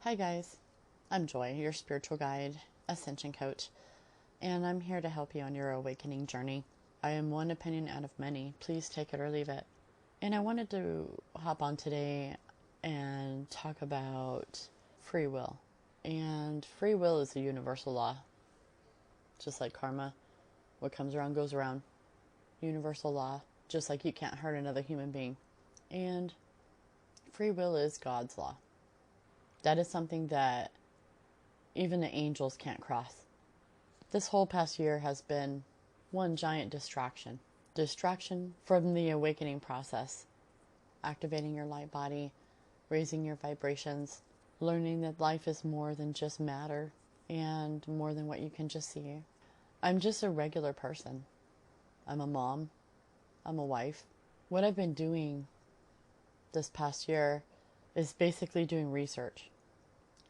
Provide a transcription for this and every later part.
Hi guys, I'm Joy, your spiritual guide, ascension coach, and I'm here to help you on your awakening journey. I am one opinion out of many. Please take it or leave it. And I wanted to hop on today and talk about free will. And free will is a universal law, just like karma. What comes around goes around. Universal law, just like you can't hurt another human being. And free will is God's law. That is something that even the angels can't cross. This whole past year has been one giant distraction. Distraction from the awakening process. Activating your light body, raising your vibrations, learning that life is more than just matter and more than what you can just see. I'm just a regular person. I'm a mom. I'm a wife. What I've been doing this past year is basically doing research.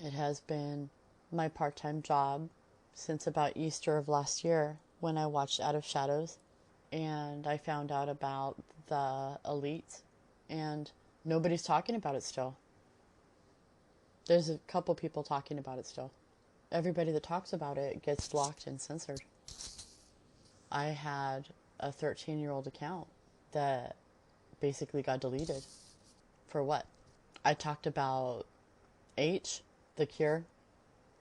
It has been my part-time job since about Easter of last year when I watched Out of Shadows and I found out about the elites, and nobody's talking about it still. There's a couple people talking about it still. Everybody that talks about it gets blocked and censored. I had a 13-year-old account that basically got deleted. For what? I talked about H, the cure,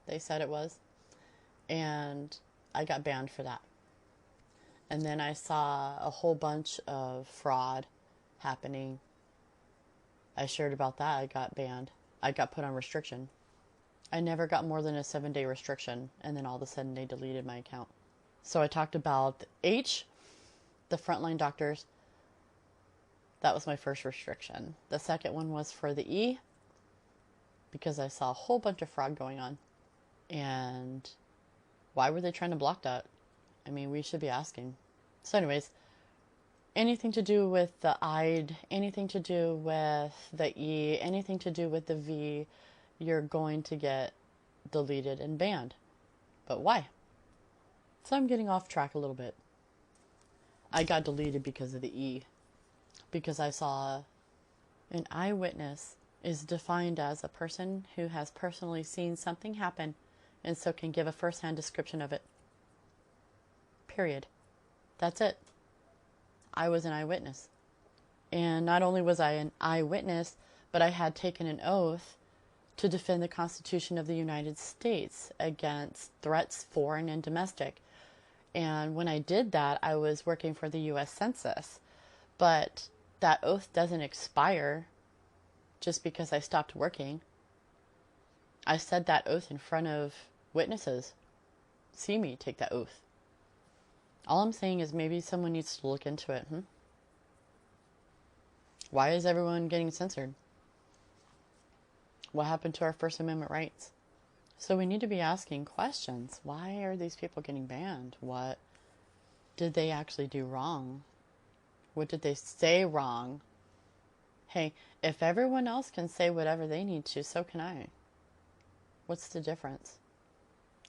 they said it was, and I got banned for that. And then I saw a whole bunch of fraud happening. I shared about that. I got banned. I got put on restriction. I never got more than a 7-day restriction, and then all of a sudden they deleted my account. So I talked about H, the frontline doctors. That was my first restriction. The second one was for the E, because I saw a whole bunch of fraud going on. And why were they trying to block that? I mean, we should be asking. So anyways, anything to do with the I, anything to do with the E, anything to do with the V, you're going to get deleted and banned. But why? So I'm getting off track a little bit. I got deleted because of the E. Because I saw an eyewitness is defined as a person who has personally seen something happen and so can give a first-hand description of it. Period. That's it. I was an eyewitness. And not only was I an eyewitness, but I had taken an oath to defend the Constitution of the United States against threats, foreign and domestic. And when I did that, I was working for the U.S. Census. But that oath doesn't expire just because I stopped working. I said that oath in front of witnesses. See me take that oath. All I'm saying is maybe someone needs to look into it. Why is everyone getting censored? What happened to our First Amendment rights? So we need to be asking questions. Why are these people getting banned? What did they actually do wrong? What did they say wrong? Hey, if everyone else can say whatever they need to, so can I. What's the difference?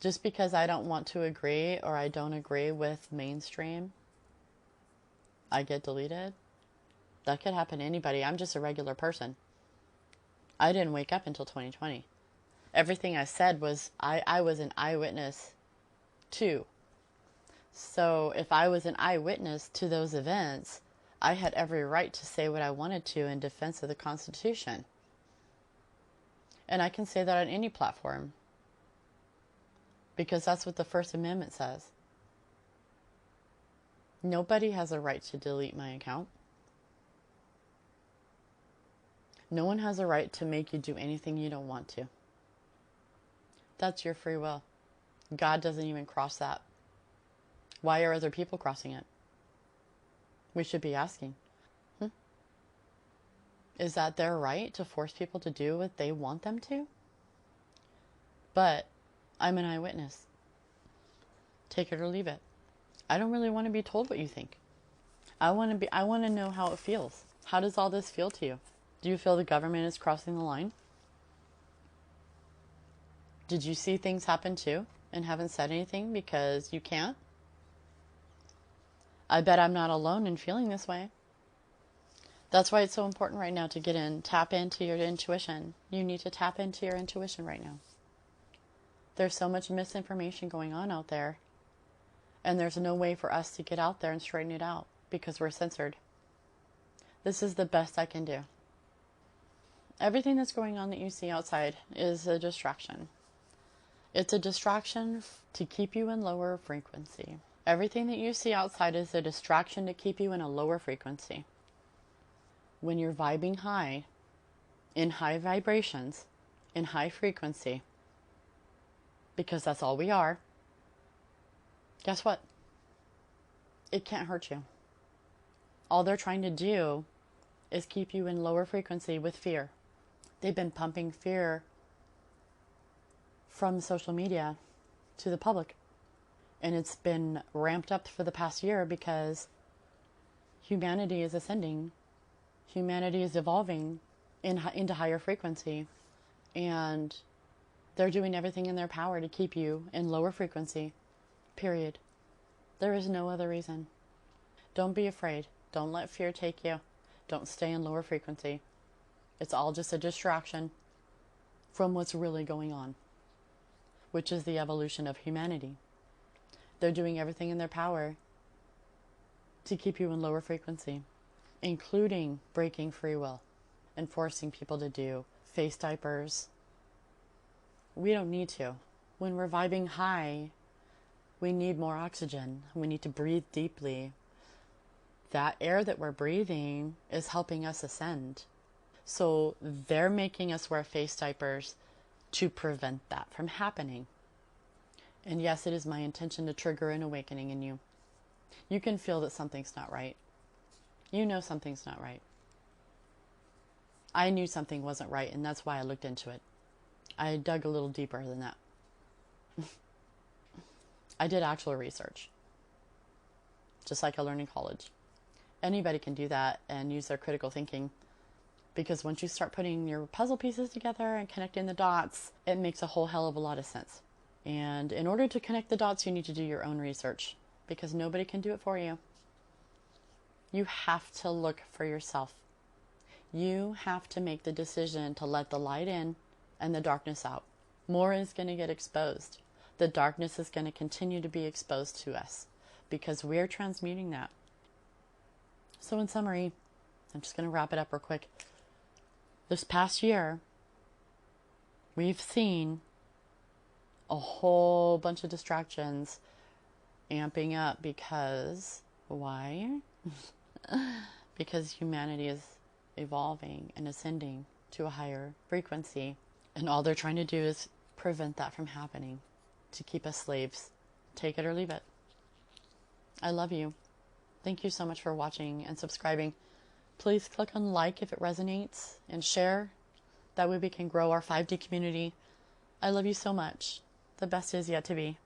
Just because I don't want to agree or I don't agree with mainstream, I get deleted? That could happen to anybody. I'm just a regular person. I didn't wake up until 2020. Everything I said was, I was an eyewitness too. So if I was an eyewitness to those events, I had every right to say what I wanted to in defense of the Constitution. And I can say that on any platform. Because that's what the First Amendment says. Nobody has a right to delete my account. No one has a right to make you do anything you don't want to. That's your free will. God doesn't even cross that. Why are other people crossing it? We should be asking. Is that their right to force people to do what they want them to? But I'm an eyewitness. Take it or leave it. I don't really want to be told what you think. I want to know how it feels. How does all this feel to you? Do you feel the government is crossing the line? Did you see things happen too and haven't said anything because you can't? I bet I'm not alone in feeling this way. That's why it's so important right now to tap into your intuition. You need to tap into your intuition right now. There's so much misinformation going on out there, and there's no way for us to get out there and straighten it out because we're censored. This is the best I can do. Everything that's going on that you see outside is a distraction. It's a distraction to keep you in lower frequency. Everything that you see outside is a distraction to keep you in a lower frequency. When you're vibing high, in high vibrations, in high frequency, because that's all we are, guess what? It can't hurt you. All they're trying to do is keep you in lower frequency with fear. They've been pumping fear from social media to the public. And it's been ramped up for the past year because humanity is ascending. Humanity is evolving into higher frequency. And they're doing everything in their power to keep you in lower frequency. Period. There is no other reason. Don't be afraid. Don't let fear take you. Don't stay in lower frequency. It's all just a distraction from what's really going on, which is the evolution of humanity. They're doing everything in their power to keep you in lower frequency, including breaking free will and forcing people to do face diapers. We don't need to. When we're vibing high, we need more oxygen. We need to breathe deeply. That air that we're breathing is helping us ascend. So they're making us wear face diapers to prevent that from happening. And yes, it is my intention to trigger an awakening in you. You can feel that something's not right. You know something's not right. I knew something wasn't right, and that's why I looked into it. I dug a little deeper than that. I did actual research, just like I learned in college. Anybody can do that and use their critical thinking, because once you start putting your puzzle pieces together and connecting the dots, it makes a whole hell of a lot of sense. And in order to connect the dots, you need to do your own research, because nobody can do it for you. You have to look for yourself. You have to make the decision to let the light in and the darkness out. More is going to get exposed. The darkness is going to continue to be exposed to us because we're transmuting that. So in summary, I'm just going to wrap it up real quick. This past year, we've seen a whole bunch of distractions amping up because, why? Because humanity is evolving and ascending to a higher frequency. And all they're trying to do is prevent that from happening, to keep us slaves. Take it or leave it. I love you. Thank you so much for watching and subscribing. Please click on like if it resonates and share. That way we can grow our 5D community. I love you so much. The best is yet to be.